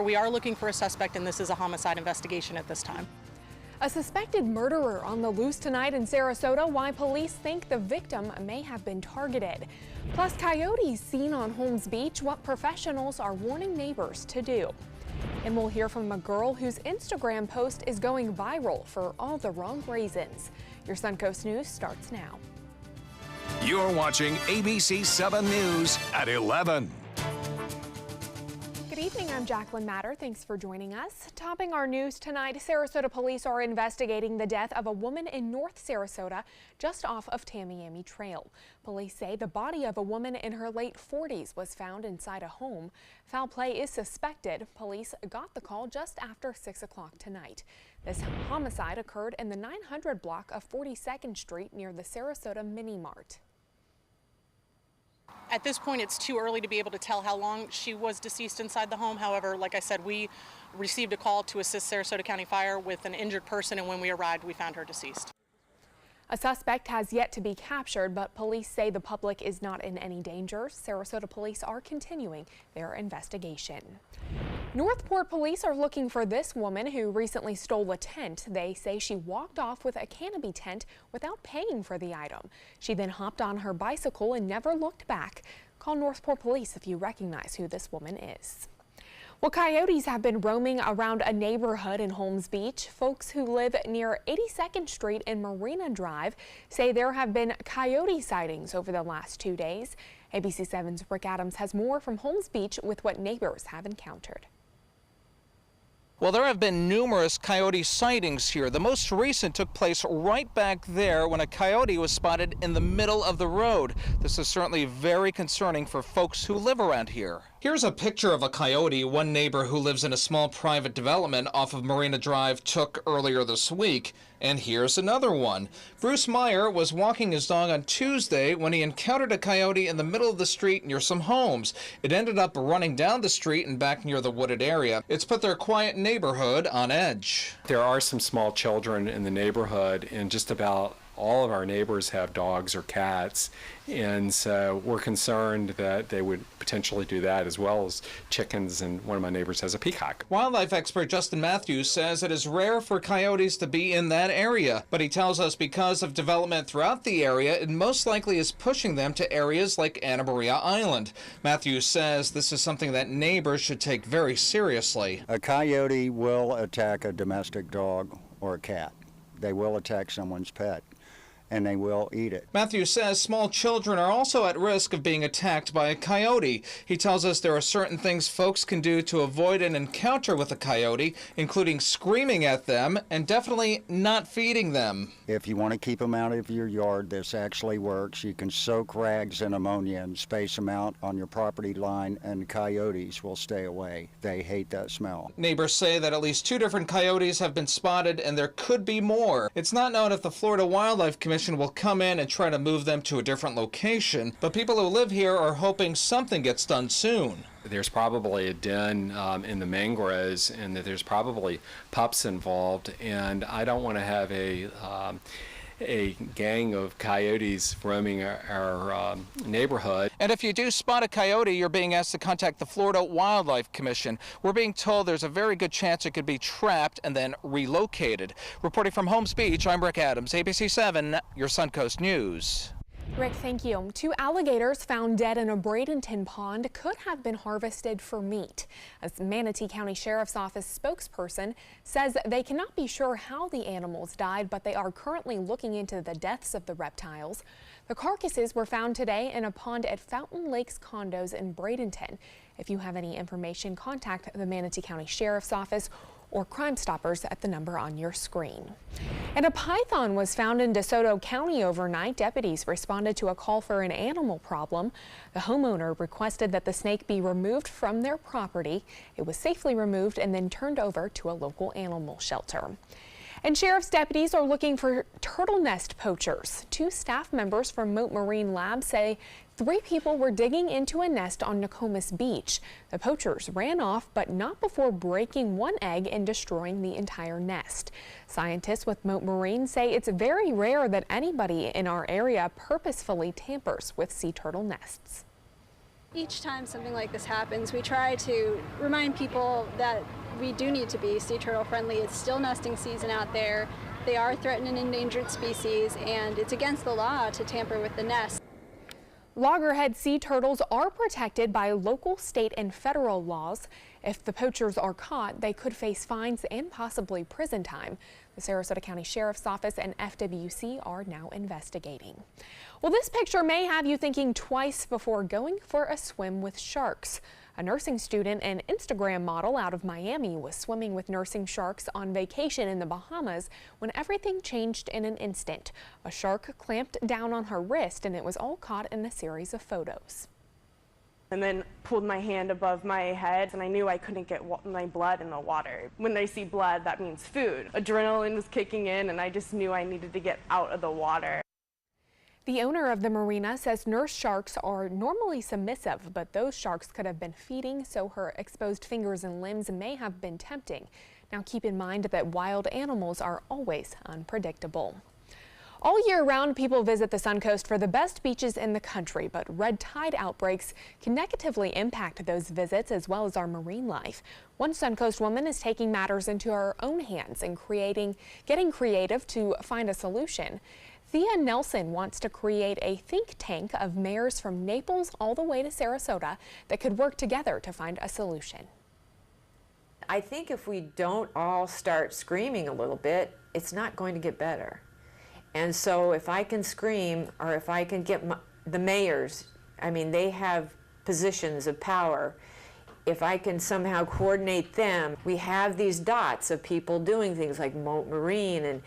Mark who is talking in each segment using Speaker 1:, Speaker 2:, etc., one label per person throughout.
Speaker 1: We are looking for a suspect, and this is a homicide investigation at this time.
Speaker 2: A suspected murderer on the loose tonight in Sarasota. Why police think the victim may have been targeted. Plus, coyotes seen on Holmes Beach. What professionals are warning neighbors to do. And we'll hear from a girl whose Instagram post is going viral for all the wrong reasons. Your Suncoast News starts now.
Speaker 3: You're watching ABC7 News at 11.
Speaker 2: Good evening, I'm Jacqueline Matter. Thanks for joining us. Topping our news tonight, Sarasota police are investigating the death of a woman in North Sarasota just off of Tamiami Trail. Police say the body of a woman in her late 40s was found inside a home. Foul play is suspected. Police got the call just after 6 o'clock tonight. This homicide occurred in the 900 block of 42nd Street near the Sarasota Mini Mart.
Speaker 1: At this point, it's too early to be able to tell how long she was deceased inside the home. However, like I said, we received a call to assist Sarasota County Fire with an injured person, and when we arrived, we found her deceased.
Speaker 2: A suspect has yet to be captured, but police say the public is not in any danger. Sarasota police are continuing their investigation. Northport police are looking for this woman who recently stole a tent. They say she walked off with a canopy tent without paying for the item. She then hopped on her bicycle and never looked back. Call Northport police if you recognize who this woman is. Well, coyotes have been roaming around a neighborhood in Holmes Beach. Folks who live near 82nd Street and Marina Drive say there have been coyote sightings over the last 2 days. ABC7's Rick Adams has more from Holmes Beach with what neighbors have encountered.
Speaker 4: Well, there have been numerous coyote sightings here. The most recent took place right back there when a coyote was spotted in the middle of the road. This is certainly very concerning for folks who live around here. Here's a picture of a coyote one neighbor who lives in a small private development off of Marina Drive took earlier this week. And here's another one. Bruce Meyer was walking his dog on Tuesday when he encountered a coyote in the middle of the street near some homes. It ended up running down the street and back near the wooded area. It's put their quiet neighborhood on edge.
Speaker 5: There are some small children in the neighborhood, and just about all of our neighbors have dogs or cats, and so we're concerned that they would potentially do that, as well as chickens, and one of my neighbors has a peacock.
Speaker 4: Wildlife expert Justin Matthews says it is rare for coyotes to be in that area, but he tells us because of development throughout the area, it most likely is pushing them to areas like Anna Maria Island. Matthews says this is something that neighbors should take very seriously.
Speaker 6: A coyote will attack a domestic dog or a cat. They will attack someone's pet, and they will eat it.
Speaker 4: Matthews says small children are also at risk of being attacked by a coyote. He tells us there are certain things folks can do to avoid an encounter with a coyote, including screaming at them and definitely not feeding them.
Speaker 6: If you want to keep them out of your yard, this actually works. You can soak rags in ammonia and space them out on your property line, and coyotes will stay away. They hate that smell.
Speaker 4: Neighbors say that at least 2 different coyotes have been spotted, and there could be more. It's not known if the Florida Wildlife Commission will come in and try to move them to a different location, but people who live here are hoping something gets done soon.
Speaker 5: There's probably a den in the mangroves, and that there's probably pups involved, and I don't want to have a gang of coyotes roaming our neighborhood.
Speaker 4: And if you do spot a coyote, you're being asked to contact the Florida Wildlife Commission. We're being told there's a very good chance it could be trapped and then relocated. Reporting from Holmes Beach, I'm Rick Adams, ABC7, your Suncoast News.
Speaker 2: Rick, thank you. 2 alligators found dead in a Bradenton pond could have been harvested for meat. A Manatee County Sheriff's Office spokesperson says they cannot be sure how the animals died, but they are currently looking into the deaths of the reptiles. The carcasses were found today in a pond at Fountain Lakes Condos in Bradenton. If you have any information, contact the Manatee County Sheriff's Office or Crime Stoppers at the number on your screen. And a python was found in DeSoto County overnight. Deputies responded to a call for an animal problem. The homeowner requested that the snake be removed from their property. It was safely removed and then turned over to a local animal shelter. And sheriff's deputies are looking for turtle nest poachers. 2 staff members from Moat Marine Lab say 3 people were digging into a nest on Nokomis Beach. The poachers ran off, but not before breaking 1 egg and destroying the entire nest. Scientists with Moat Marine say it's very rare that anybody in our area purposefully tampers with sea turtle nests.
Speaker 7: Each time something like this happens, we try to remind people that we do need to be sea turtle friendly. It's still nesting season out there. They are threatened and endangered species, and it's against the law to tamper with the nest.
Speaker 2: Loggerhead sea turtles are protected by local, state, and federal laws. If the poachers are caught, they could face fines and possibly prison time. The Sarasota County Sheriff's Office and FWC are now investigating. Well, this picture may have you thinking twice before going for a swim with sharks. A nursing student and Instagram model out of Miami was swimming with nursing sharks on vacation in the Bahamas when everything changed in an instant. A shark clamped down on her wrist, and it was all caught in a series of photos.
Speaker 8: And then pulled my hand above my head, and I knew I couldn't get my blood in the water. When they see blood, that means food. Adrenaline was kicking in, and I just knew I needed to get out of the water.
Speaker 2: The owner of the marina says nurse sharks are normally submissive, but those sharks could have been feeding, so her exposed fingers and limbs may have been tempting. Now keep in mind that wild animals are always unpredictable. All year round, people visit the Suncoast for the best beaches in the country, but red tide outbreaks can negatively impact those visits as well as our marine life. One Suncoast woman is taking matters into her own hands and getting creative to find a solution. Thea Nelson wants to create a think tank of mayors from Naples all the way to Sarasota that could work together to find a solution.
Speaker 9: I think if we don't all start screaming a little bit, it's not going to get better. And so if I can scream, or if I can get the mayors, I mean, they have positions of power. If I can somehow coordinate them, we have these dots of people doing things like Moat Marine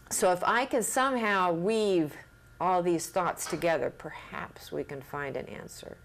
Speaker 9: so if I can somehow weave all these thoughts together, perhaps we can find an answer.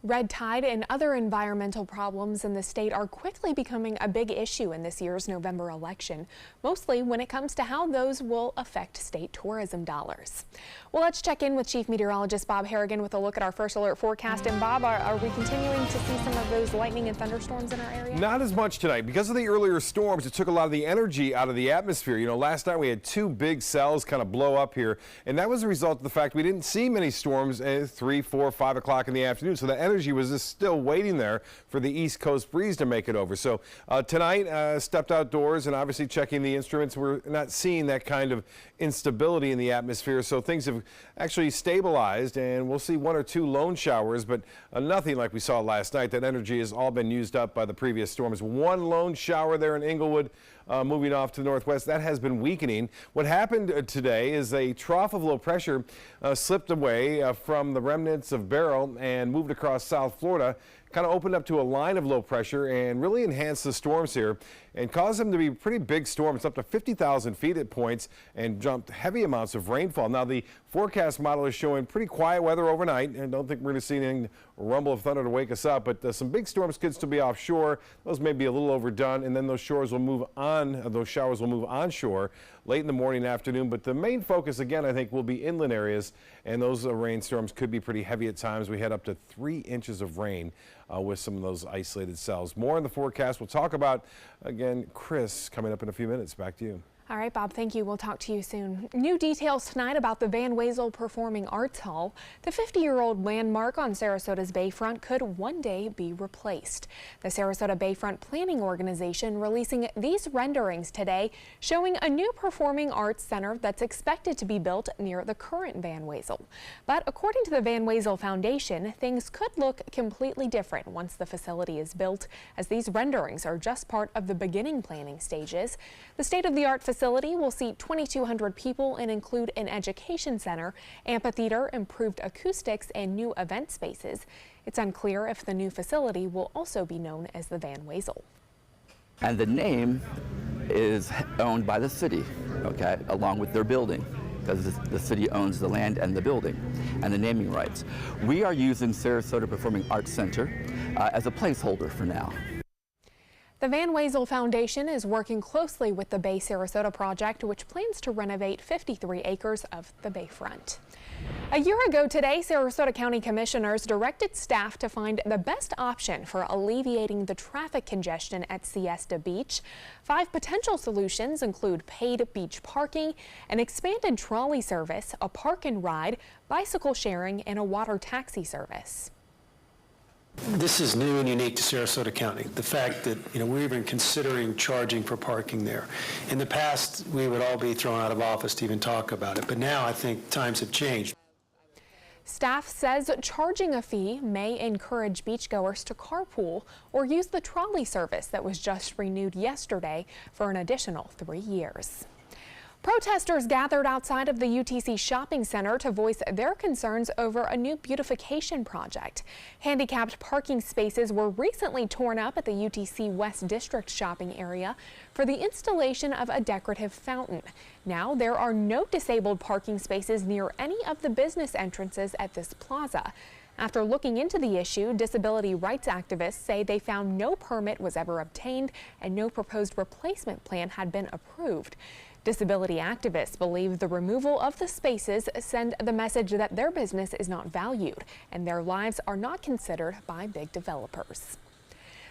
Speaker 2: Red tide and other environmental problems in the state are quickly becoming a big issue in this year's November election, mostly when it comes to how those will affect state tourism dollars. Well, let's check in with Chief Meteorologist Bob Harrigan with a look at our first alert forecast. And Bob, are we continuing to see some of those lightning and thunderstorms in our area?
Speaker 10: Not as much tonight. Because of the earlier storms, it took a lot of the energy out of the atmosphere. You know, last night we had two big cells kind of blow up here, and that was a result of the fact we didn't see many storms at 3, 4, 5 o'clock in the afternoon. So the energy was just still waiting there for the East Coast breeze to make it over. So tonight, stepped outdoors and obviously checking the instruments. We're not seeing that kind of instability in the atmosphere, so things have actually stabilized, and we'll see 1 or 2 lone showers, but nothing like we saw last night. That energy has all been used up by the previous storms. 1 lone shower there in Inglewood, moving off to the northwest. That has been weakening. What happened today is a trough of low pressure slipped away from the remnants of Beryl and moved across South Florida, kind of opened up to a line of low pressure and really enhanced the storms here and caused them to be pretty big storms, up to 50,000 feet at points, and jumped heavy amounts of rainfall. Now, the forecast model is showing pretty quiet weather overnight, and I don't think we're going to see any rumble of thunder to wake us up, but some big storms could still be offshore. Those may be a little overdone, and then those showers will move onshore late in the morning, afternoon. But the main focus, again, I think will be inland areas, and those rainstorms could be pretty heavy at times. We had up to 3 inches of rain with some of those isolated cells. More in the forecast. We'll talk about, again, Chris coming up in a few minutes. Back to you.
Speaker 2: All right, Bob, thank you. We'll talk to you soon. New details tonight about the Van Wezel Performing Arts Hall. The 50-year-old landmark on Sarasota's Bayfront could one day be replaced. The Sarasota Bayfront Planning Organization releasing these renderings today, showing a new performing arts center that's expected to be built near the current Van Wezel. But according to the Van Wezel Foundation, things could look completely different once the facility is built, as these renderings are just part of the beginning planning stages. The state-of-the-art facility will seat 2,200 people and include an education center, amphitheater, improved acoustics, and new event spaces. It's unclear if the new facility will also be known as the Van Wezel.
Speaker 11: And the name is owned by the city, okay, along with their building, because the city owns the land and the building and the naming rights. We are using Sarasota Performing Arts Center as a placeholder for now.
Speaker 2: The Van Wezel Foundation is working closely with the Bay Sarasota project, which plans to renovate 53 acres of the bayfront. A year ago today, Sarasota County Commissioners directed staff to find the best option for alleviating the traffic congestion at Siesta Beach. 5 potential solutions include paid beach parking, an expanded trolley service, a park and ride, bicycle sharing, and a water taxi service.
Speaker 12: This is new and unique to Sarasota County. The fact that, we're even considering charging for parking there. In the past, we would all be thrown out of office to even talk about it, but now I think times have changed.
Speaker 2: Staff says charging a fee may encourage beachgoers to carpool or use the trolley service that was just renewed yesterday for an additional 3 years. Protesters gathered outside of the UTC shopping center to voice their concerns over a new beautification project. Handicapped parking spaces were recently torn up at the UTC West District shopping area for the installation of a decorative fountain. Now there are no disabled parking spaces near any of the business entrances at this plaza. After looking into the issue, disability rights activists say they found no permit was ever obtained and no proposed replacement plan had been approved. Disability activists believe the removal of the spaces send the message that their business is not valued and their lives are not considered by big developers.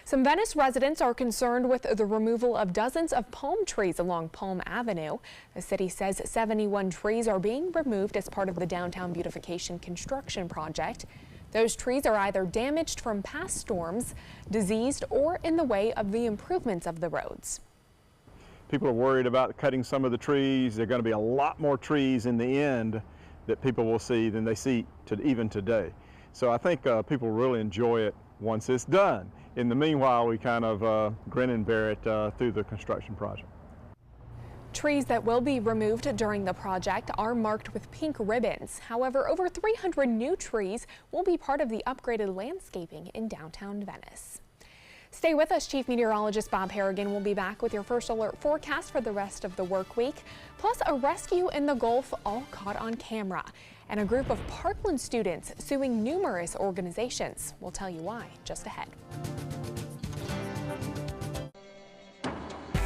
Speaker 2: Some Venice residents are concerned with the removal of dozens of palm trees along Palm Avenue. The city says 71 trees are being removed as part of the downtown beautification construction project. Those trees are either damaged from past storms, diseased, or in the way of the improvements of the roads.
Speaker 13: People are worried about cutting some of the trees. There are going to be a lot more trees in the end that people will see than they see even today. So I think people really enjoy it once it's done. In the meanwhile, we kind of grin and bear it through the construction project.
Speaker 2: Trees that will be removed during the project are marked with pink ribbons. However, over 300 new trees will be part of the upgraded landscaping in downtown Venice. Stay with us. Chief Meteorologist Bob Harrigan will be back with your first alert forecast for the rest of the work week, plus a rescue in the Gulf all caught on camera, and a group of Parkland students suing numerous organizations. We'll tell you why just ahead.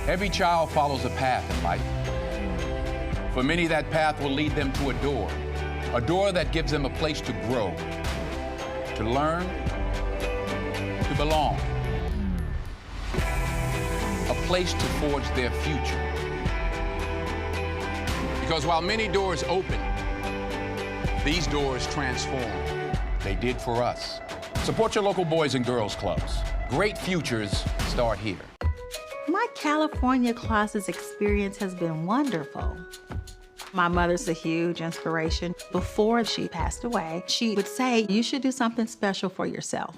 Speaker 14: Every child follows a path in life. For many, that path will lead them to a door that gives them a place to grow, to learn, to belong. A place to forge their future. Because while many doors open, these doors transform. They did for us. Support your local Boys and Girls Clubs. Great futures start here.
Speaker 15: My California Closets experience has been wonderful. My mother's a huge inspiration. Before she passed away, she would say, you should do something special for yourself.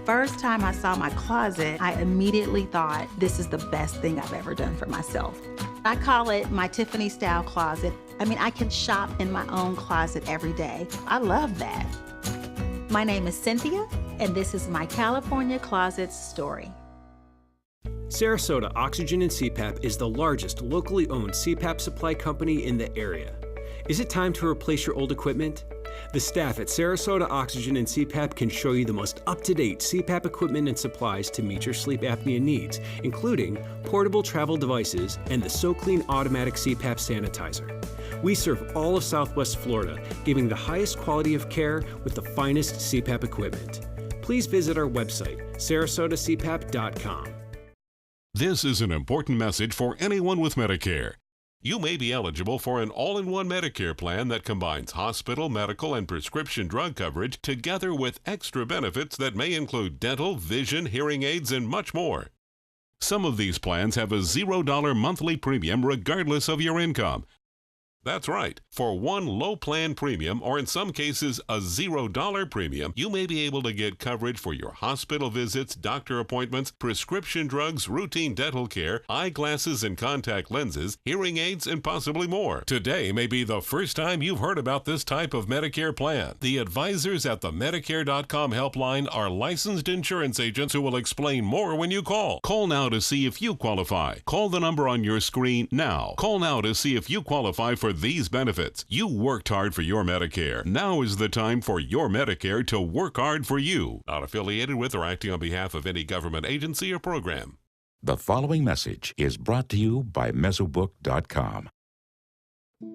Speaker 15: First time I saw my closet, I immediately thought, this is the best thing I've ever done for myself. I call it my Tiffany style closet. I mean, I can shop in my own closet every day. I love that. My name is Cynthia, and this is my California Closets story.
Speaker 16: Sarasota Oxygen and CPAP is the largest locally owned CPAP supply company in the area. Is it time to replace your old equipment? The staff at Sarasota Oxygen and CPAP can show you the most up-to-date CPAP equipment and supplies to meet your sleep apnea needs, including portable travel devices and the SoClean automatic CPAP sanitizer. We serve all of Southwest Florida, giving the highest quality of care with the finest CPAP equipment. Please visit our website, sarasotacpap.com.
Speaker 17: This is an important message for anyone with Medicare. You may be eligible for an all-in-one Medicare plan that combines hospital, medical, and prescription drug coverage together with extra benefits that may include dental, vision, hearing aids, and much more. Some of these plans have a $0 monthly premium regardless of your income. That's right. For one low plan premium, or in some cases a $0 premium, you may be able to get coverage for your hospital visits, doctor appointments, prescription drugs, routine dental care, eyeglasses and contact lenses, hearing aids, and possibly more. Today may be the first time you've heard about this type of Medicare plan. The advisors at the Medicare.com helpline are licensed insurance agents who will explain more when you call. Call now to see if you qualify. Call the number on your screen now. Call now to see if you qualify for these benefits. You worked hard for your Medicare. Now is the time for your Medicare to work hard for you. Not affiliated with or acting on behalf of any government agency or program.
Speaker 18: The following message is brought to you by Mesobook.com.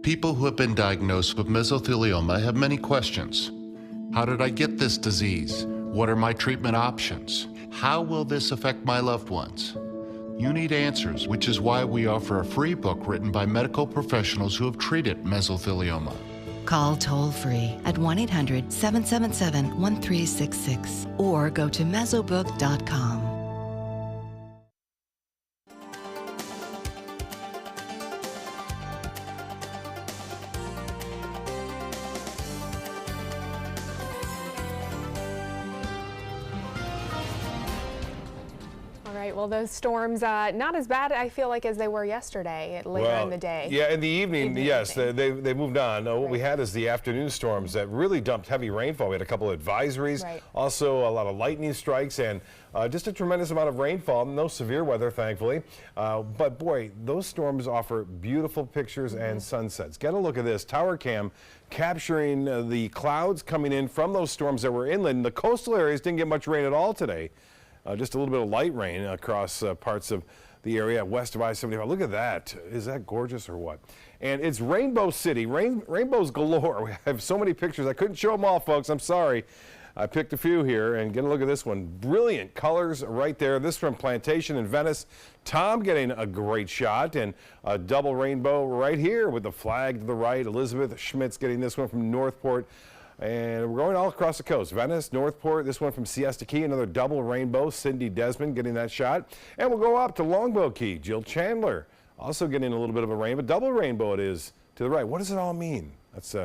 Speaker 19: People who have been diagnosed with mesothelioma have many questions. How did I get this disease? What are my treatment options? How will this affect my loved ones? You need answers, which is why we offer a free book written by medical professionals who have treated mesothelioma.
Speaker 20: Call toll-free at 1-800-777-1366 or go to Mesobook.com.
Speaker 2: Well, those storms, not as bad, I feel like, as they were yesterday, later in the day.
Speaker 10: Yeah, in the evening, yes, they moved on. What we had is the afternoon storms that really dumped heavy rainfall. We had a couple of advisories, also a lot of lightning strikes, and just a tremendous amount of rainfall. No severe weather, thankfully. But boy, those storms offer beautiful pictures and sunsets. Get a look at this. Tower cam capturing the clouds coming in from those storms that were inland. The coastal areas didn't get much rain at all today. Just a little bit of light rain across parts of the area west of I-75. Look at that. Is that gorgeous or what? And it's Rainbow City. Rainbows galore. We have so many pictures. I couldn't show them all, folks. I'm sorry. I picked a few here, and get a look at this one. Brilliant colors right there. This from Plantation in Venice. Tom getting a great shot, and a double rainbow right here with the flag to the right. Elizabeth Schmidt's getting this one from Northport. And we're going all across the coast. Venice, Northport, this one from Siesta Key, another double rainbow. Cindy Desmond getting that shot. And we'll go up to Longboat Key. Jill Chandler also getting a little bit of a rainbow. Double rainbow it is to the right. What does it all mean? That's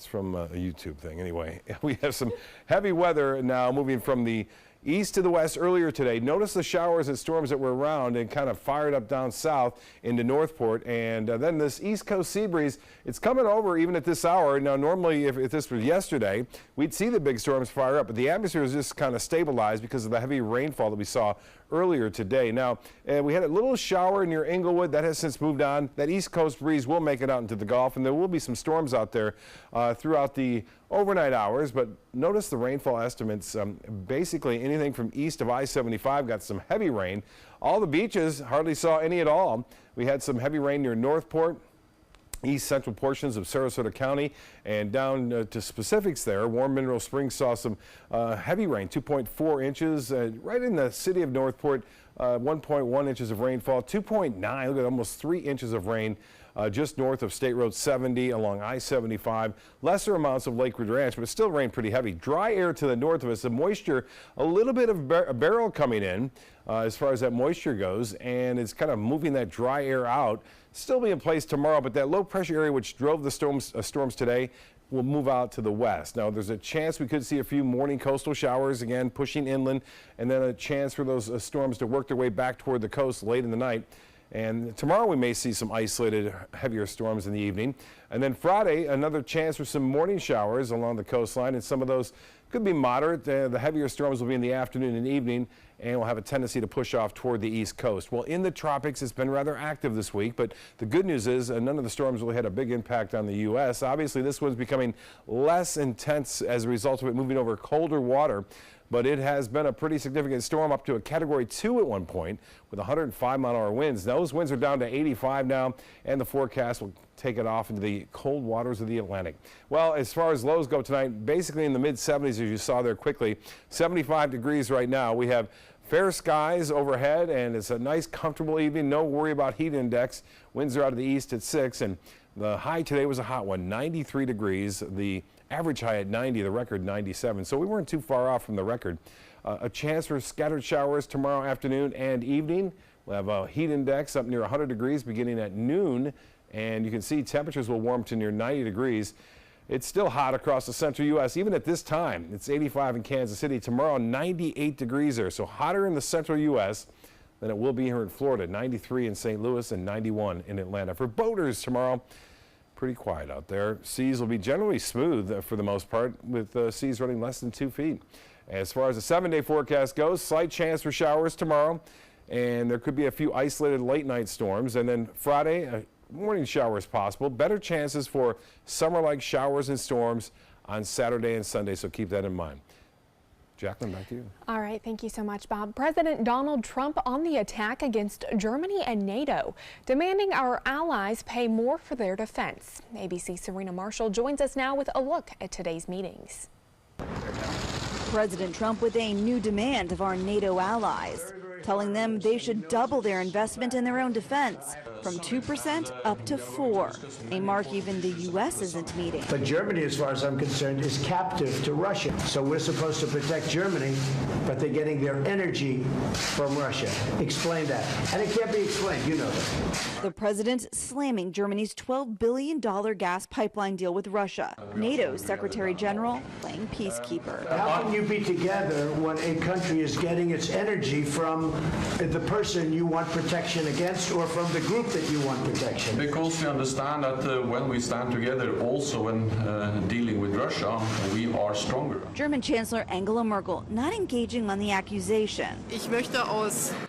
Speaker 10: from a YouTube thing. Anyway, we have some heavy weather now moving from the east to the west earlier today. Notice the showers and storms that were around and kind of fired up down south into Northport. And then this east coast sea breeze, it's coming over even at this hour. Now, normally, if this was yesterday, we'd see the big storms fire up. But the atmosphere is just kind of stabilized because of the heavy rainfall that we saw earlier today. Now, we had a little shower near Inglewood. That has since moved on. That east coast breeze will make it out into the Gulf, and there will be some storms out there throughout the overnight hours. But notice the rainfall estimates. Basically, anything from east of I-75 got some heavy rain. All the beaches hardly saw any at all. We had some heavy rain near Northport, east central portions of Sarasota County, and down to specifics there. Warm Mineral Springs saw some heavy rain, 2.4 inches. Right in the city of Northport, 1.1 inches of rainfall, 2.9, look at almost 3 inches of rain just north of State Road 70 along I-75. Lesser amounts of Lakewood Ranch, but it still rained pretty heavy. Dry air to the north of us, the moisture, a little bit of a barrel coming in as far as that moisture goes, and it's kind of moving that dry air out. Still be in place tomorrow, but that low pressure area which drove the storms today will move out to the west. Now, there's a chance we could see a few morning coastal showers again pushing inland, and then a chance for those storms to work their way back toward the coast late in the night. And tomorrow we may see some isolated heavier storms in the evening. And then Friday, another chance for some morning showers along the coastline, and some of those could be moderate. The heavier storms will be in the afternoon and evening, and will have a tendency to push off toward the east coast. Well, in the tropics, it's been rather active this week, but the good news is none of the storms really had a big impact on the U.S. Obviously, this one's becoming less intense as a result of it moving over colder water. But it has been a pretty significant storm, up to a Category 2 at one point with 105-mile-an-hour winds. Those winds are down to 85 now, and the forecast will take it off into the cold waters of the Atlantic. Well, as far as lows go tonight, basically in the mid-70s, as you saw there quickly. 75 degrees right now. We have fair skies overhead, and it's a nice, comfortable evening. No worry about heat index. Winds are out of the east at 6, and the high today was a hot one, 93 degrees. The average high at 90, the record 97. So we weren't too far off from the record. A chance for scattered showers tomorrow afternoon and evening. We'll have a heat index up near 100 degrees beginning at noon. And you can see temperatures will warm to near 90 degrees. It's still hot across the central U.S. even at this time. It's 85 in Kansas City. Tomorrow, 98 degrees there. So hotter in the central U.S. than it will be here in Florida. 93 in St. Louis and 91 in Atlanta. For boaters tomorrow, pretty quiet out there. Seas will be generally smooth for the most part, with seas running less than 2 feet. As far as the 7-day forecast goes, slight chance for showers tomorrow, and there could be a few isolated late night storms. And then Friday, morning showers possible. Better chances for summer-like showers and storms on Saturday and Sunday, so keep that in mind. Jacqueline, back to you.
Speaker 2: All right, thank you so much, Bob. President Donald Trump on the attack against Germany and NATO, demanding our allies pay more for their defense. ABC's Serena Marshall joins us now with a look at today's meetings.
Speaker 21: President Trump with a new demand of our NATO allies, telling them they should double their investment in their own defense, from 2% up to 4%, a mark even the U.S. isn't meeting.
Speaker 22: But Germany, as far as I'm concerned, is captive to Russia. So we're supposed to protect Germany, but they're getting their energy from Russia. Explain that. And it can't be explained, you know that.
Speaker 21: The president slamming Germany's $12 billion gas pipeline deal with Russia. NATO's Secretary General playing peacekeeper.
Speaker 22: How can you be together when a country is getting its energy from the person you want protection against or from the group that you want protection?
Speaker 23: Because we understand that when we stand together also when dealing with Russia, we are stronger.
Speaker 21: German Chancellor Angela Merkel not engaging on the accusation.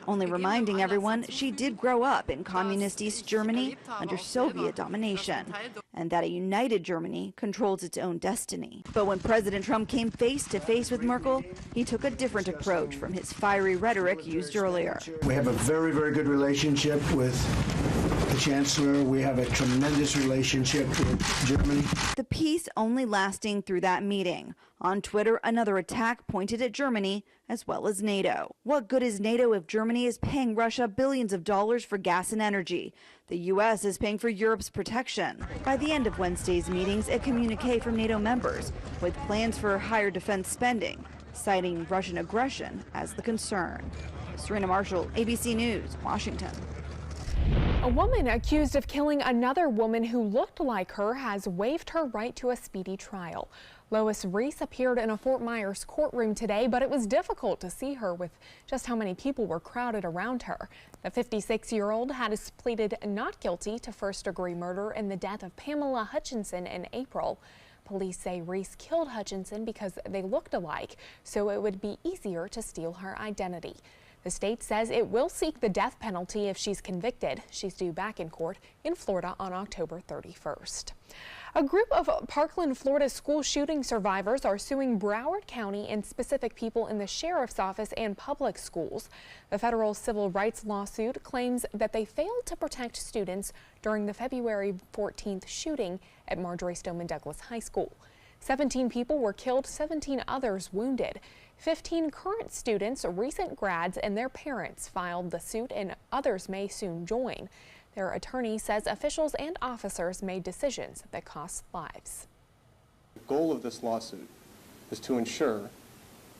Speaker 21: Only reminding everyone she did grow up in communist East Germany under Soviet domination, and that a united Germany controls its own destiny. But when President Trump came face to face with Merkel, he took a different approach from his fiery rhetoric used earlier.
Speaker 22: We have a very, very good relationship with the Chancellor. We have a tremendous relationship with Germany.
Speaker 21: The peace only lasting through that meeting. On Twitter, another attack pointed at Germany as well as NATO. What good is NATO if Germany is paying Russia billions of dollars for gas and energy? The U.S. is paying for Europe's protection. By the end of Wednesday's meetings, a communique from NATO members with plans for higher defense spending, citing Russian aggression as the concern. Serena Marshall, ABC News, Washington.
Speaker 2: A woman accused of killing another woman who looked like her has waived her right to a speedy trial. Lois Reese appeared in a Fort Myers courtroom today, but it was difficult to see her with just how many people were crowded around her. The 56-year-old has pleaded not guilty to first-degree murder in the death of Pamela Hutchinson in April. Police say Reese killed Hutchinson because they looked alike, so it would be easier to steal her identity. The state says it will seek the death penalty if she's convicted. She's due back in court in Florida on October 31st. A group of Parkland, Florida school shooting survivors are suing Broward County and specific people in the sheriff's office and public schools. The federal civil rights lawsuit claims that they failed to protect students during the February 14th shooting at Marjory Stoneman Douglas High School. 17 people were killed, 17 others wounded. 15 current students, recent grads, and their parents filed the suit, and others may soon join. Their attorney says officials and officers made decisions that cost lives.
Speaker 24: The goal of this lawsuit is to ensure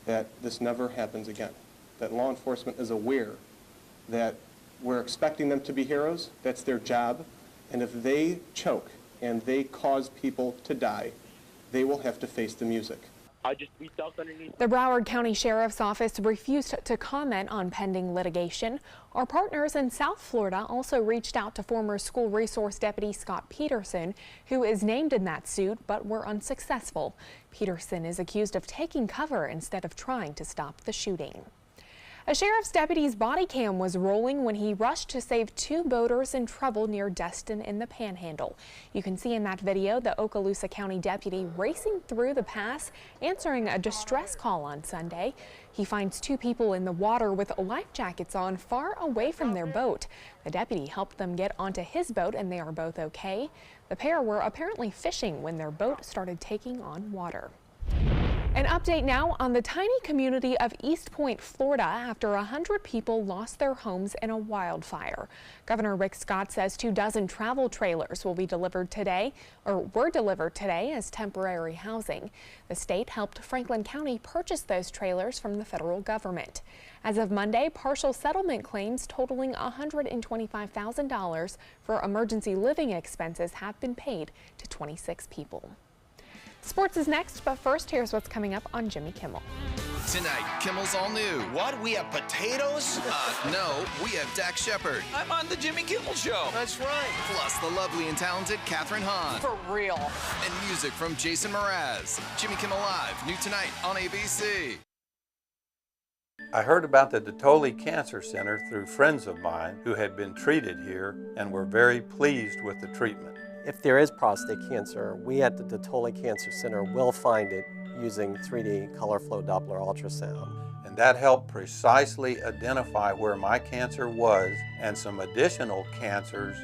Speaker 24: that this never happens again, that law enforcement is aware that we're expecting them to be heroes, that's their job, and if they choke and they cause people to die, they will have to face the music.
Speaker 2: The Broward County Sheriff's Office refused to comment on pending litigation. Our partners in South Florida also reached out to former school resource deputy Scott Peterson, who is named in that suit, but were unsuccessful. Peterson is accused of taking cover instead of trying to stop the shooting. A sheriff's deputy's body cam was rolling when he rushed to save 2 boaters in trouble near Destin in the Panhandle. You can see in that video the Okaloosa County deputy racing through the pass, answering a distress call on Sunday. He finds 2 people in the water with life jackets on far away from their boat. The deputy helped them get onto his boat and they are both okay. The pair were apparently fishing when their boat started taking on water. An update now on the tiny community of East Point, Florida, after 100 people lost their homes in a wildfire. Governor Rick Scott says 24 travel trailers will be delivered today, or were delivered today as temporary housing. The state helped Franklin County purchase those trailers from the federal government. As of Monday, partial settlement claims totaling $125,000 for emergency living expenses have been paid to 26 people. Sports is next, but first, here's what's coming up on Jimmy Kimmel.
Speaker 25: Tonight, Kimmel's all new. What? We have potatoes? No, we have Dax Shepard.
Speaker 4: I'm on the Jimmy Kimmel Show.
Speaker 25: That's right. Plus the lovely and talented Katherine Hahn.
Speaker 1: For real.
Speaker 25: And music from Jason Mraz. Jimmy Kimmel Live, new tonight on ABC.
Speaker 26: I heard about the Dotoli Cancer Center through friends of mine who had been treated here and were very pleased with the treatment.
Speaker 27: If there is prostate cancer, we at the Dotoli Cancer Center will find it
Speaker 3: using 3D color flow Doppler ultrasound.
Speaker 26: And that helped precisely identify where my cancer was and some additional cancers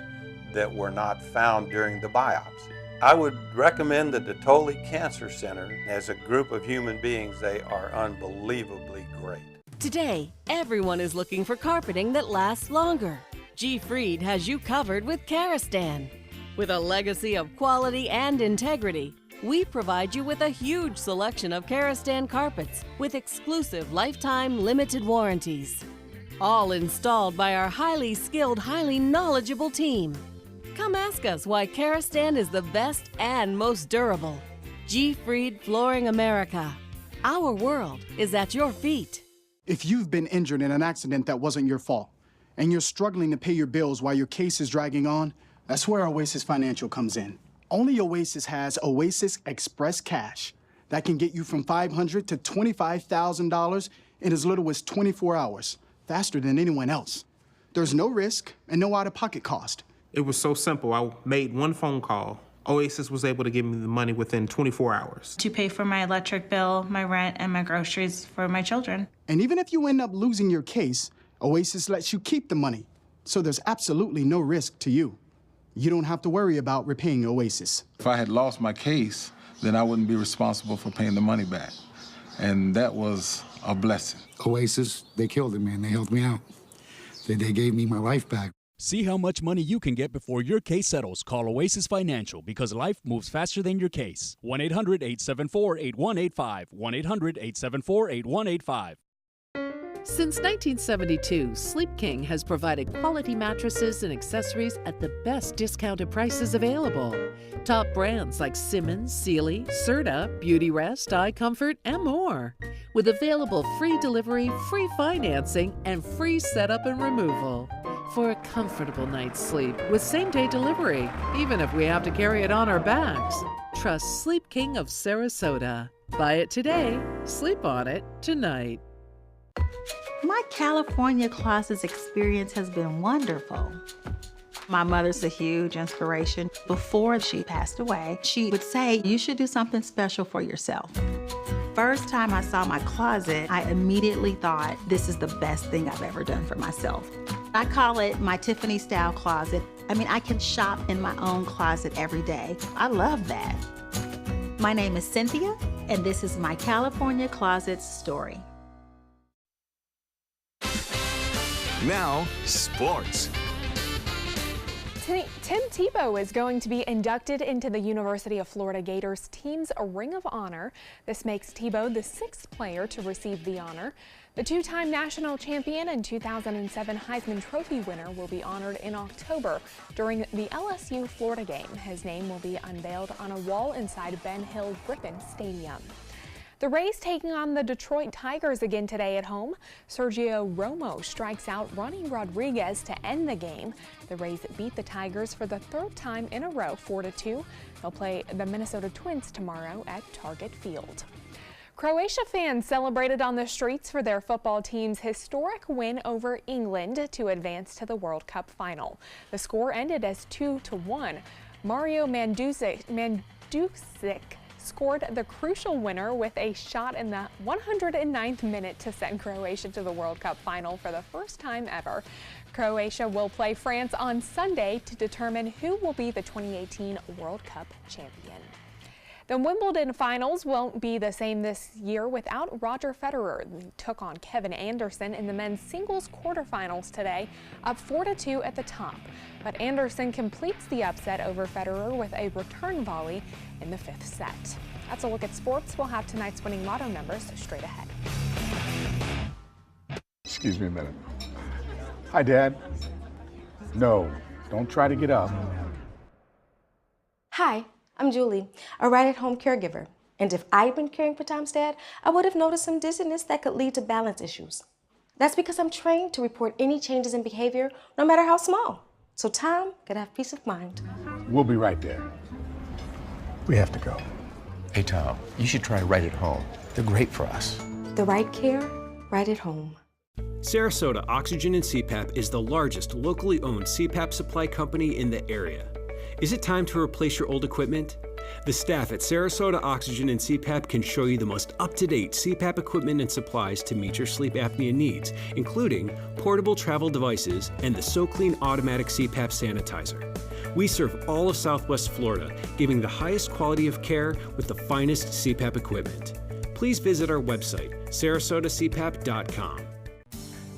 Speaker 26: that were not found during the biopsy. I would recommend the Dettoli Cancer Center. As a group of human beings, they are unbelievably great.
Speaker 5: Today, everyone is looking for carpeting that lasts longer. G. Fried has you covered with Karastan. With a legacy of quality and integrity, we provide you with a huge selection of Karastan carpets with exclusive lifetime limited warranties. All installed by our highly skilled, highly knowledgeable team. Come ask us why Karastan is the best and most durable. G. Fried Flooring America. Our world is at your feet.
Speaker 6: If you've been injured in an accident that wasn't your fault, and you're struggling to pay your bills while your case is dragging on, that's where Oasis Financial comes in. Only Oasis has Oasis Express Cash that can get you from $500 to $25,000 in as little as 24 hours, faster than anyone else. There's no risk and no out-of-pocket cost.
Speaker 7: It was so simple. I made one phone call. Oasis was able to give me the money within 24 hours.
Speaker 8: To pay for my electric bill, my rent, and my groceries for my children.
Speaker 6: And even if you end up losing your case, Oasis lets you keep the money, so there's absolutely no risk to you. You don't have to worry about repaying Oasis.
Speaker 9: If I had lost my case, then I wouldn't be responsible for paying the money back. And that was a blessing.
Speaker 27: Oasis, they killed it, man. They helped me out. They gave me my life back.
Speaker 28: See how much money you can get before your case settles. Call Oasis Financial, because life moves faster than your case. 1-800-874-8185. 1-800-874-8185.
Speaker 29: Since 1972, Sleep King has provided quality mattresses and accessories at the best discounted prices available. Top brands like Simmons, Sealy, Serta, Beautyrest, iComfort, and more. With available free delivery, free financing, and free setup and removal. For a comfortable night's sleep with same-day delivery, even if we have to carry it on our backs. Trust Sleep King of Sarasota. Buy it today, sleep on it tonight.
Speaker 15: My California closets experience has been wonderful. My mother's a huge inspiration. Before she passed away, she would say, you should do something special for yourself. First time I saw my closet, I immediately thought, this is the best thing I've ever done for myself. I call it my Tiffany style closet. I mean, I can shop in my own closet every day. I love that. My name is Cynthia, and this is my California closet's story.
Speaker 30: Now, sports.
Speaker 2: Tim Tebow is going to be inducted into the University of Florida Gators team's Ring of Honor. This makes Tebow the 6th player to receive the honor. The two-time national champion and 2007 Heisman Trophy winner will be honored in October during the LSU Florida game. His name will be unveiled on a wall inside Ben Hill Griffin Stadium. The Rays taking on the Detroit Tigers again today at home. Sergio Romo strikes out Ronnie Rodriguez to end the game. The Rays beat the Tigers for the 3rd time in a row, 4-2. They'll play the Minnesota Twins tomorrow at Target Field. Croatia fans celebrated on the streets for their football team's historic win over England to advance to the World Cup final. The score ended as 2-1. Mario Mandzukic scored the crucial winner with a shot in the 109th minute to send Croatia to the World Cup final for the first time ever. Croatia will play France on Sunday to determine who will be the 2018 World Cup champion. The Wimbledon finals won't be the same this year without Roger Federer. He took on Kevin Anderson in the men's singles quarterfinals today, up 4-2 at the top. But Anderson completes the upset over Federer with a return volley in the 5th set. That's a look at sports. We'll have tonight's winning lotto numbers straight ahead.
Speaker 31: Excuse me a minute. Hi, Dad. No, don't try to get up.
Speaker 32: Hi, I'm Julie, a right-at-home caregiver. And if I'd been caring for Tom's dad, I would have noticed some dizziness that could lead to balance issues. That's because I'm trained to report any changes in behavior, no matter how small, so Tom could have peace of mind.
Speaker 31: We'll be right there. We have to go.
Speaker 33: Hey, Tom, you should try Right at Home. They're great for us.
Speaker 32: The right care, right at home.
Speaker 16: Sarasota Oxygen and CPAP is the largest locally owned CPAP supply company in the area. Is it time to replace your old equipment? The staff at Sarasota Oxygen and CPAP can show you the most up-to-date CPAP equipment and supplies to meet your sleep apnea needs, including portable travel devices and the SoClean automatic CPAP sanitizer. We serve all of Southwest Florida, giving the highest quality of care with the finest CPAP equipment. Please visit our website, sarasotacpap.com.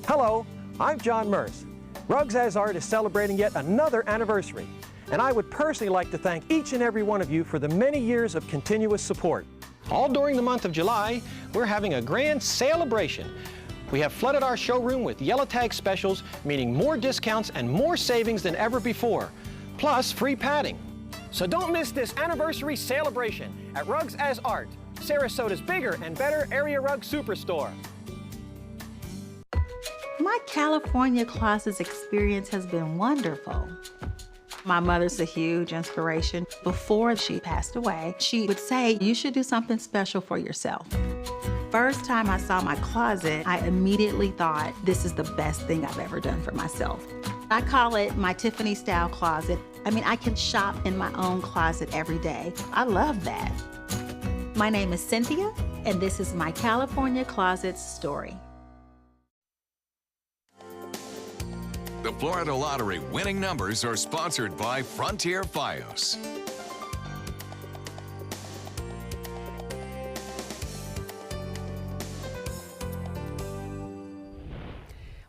Speaker 10: Hello, I'm John Merce. Rugs As Art is celebrating yet another anniversary, and I would personally like to thank each and every one of you for the many years of continuous support. All during the month of July, we're having a grand celebration. We have flooded our showroom with yellow tag specials, meaning more discounts and more savings than ever before, plus free padding. So don't miss this anniversary celebration at Rugs As Art, Sarasota's bigger and better area rug superstore.
Speaker 15: My California closets experience has been wonderful. My mother's a huge inspiration. Before she passed away, she would say, you should do something special for yourself. First time I saw my closet, I immediately thought, this is the best thing I've ever done for myself. I call it my Tiffany style closet. I mean, I can shop in my own closet every day. I love that. My name is Cynthia, and this is my California Closets story.
Speaker 30: The Florida Lottery winning numbers are sponsored by Frontier Fios.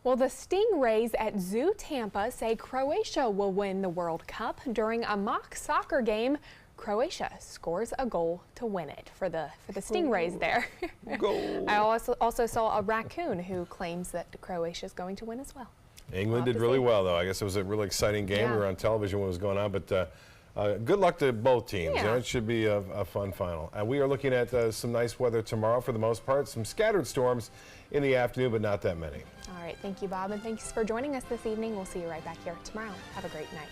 Speaker 2: Well, the Stingrays at Zoo Tampa say Croatia will win the World Cup. During a mock soccer game, Croatia scores a goal to win it for the Stingrays there. Goal. I also saw a raccoon who claims that Croatia is going to win as well.
Speaker 11: England did really well, though. I guess it was a really exciting game. We were on television when it was going on, but good luck to both teams. You know, it should be a fun final. We are looking at some nice weather tomorrow for the most part. Some scattered storms in the afternoon, but not that many.
Speaker 2: All right, thank you, Bob, and thanks for joining us this evening. We'll see you right back here tomorrow. Have a great night.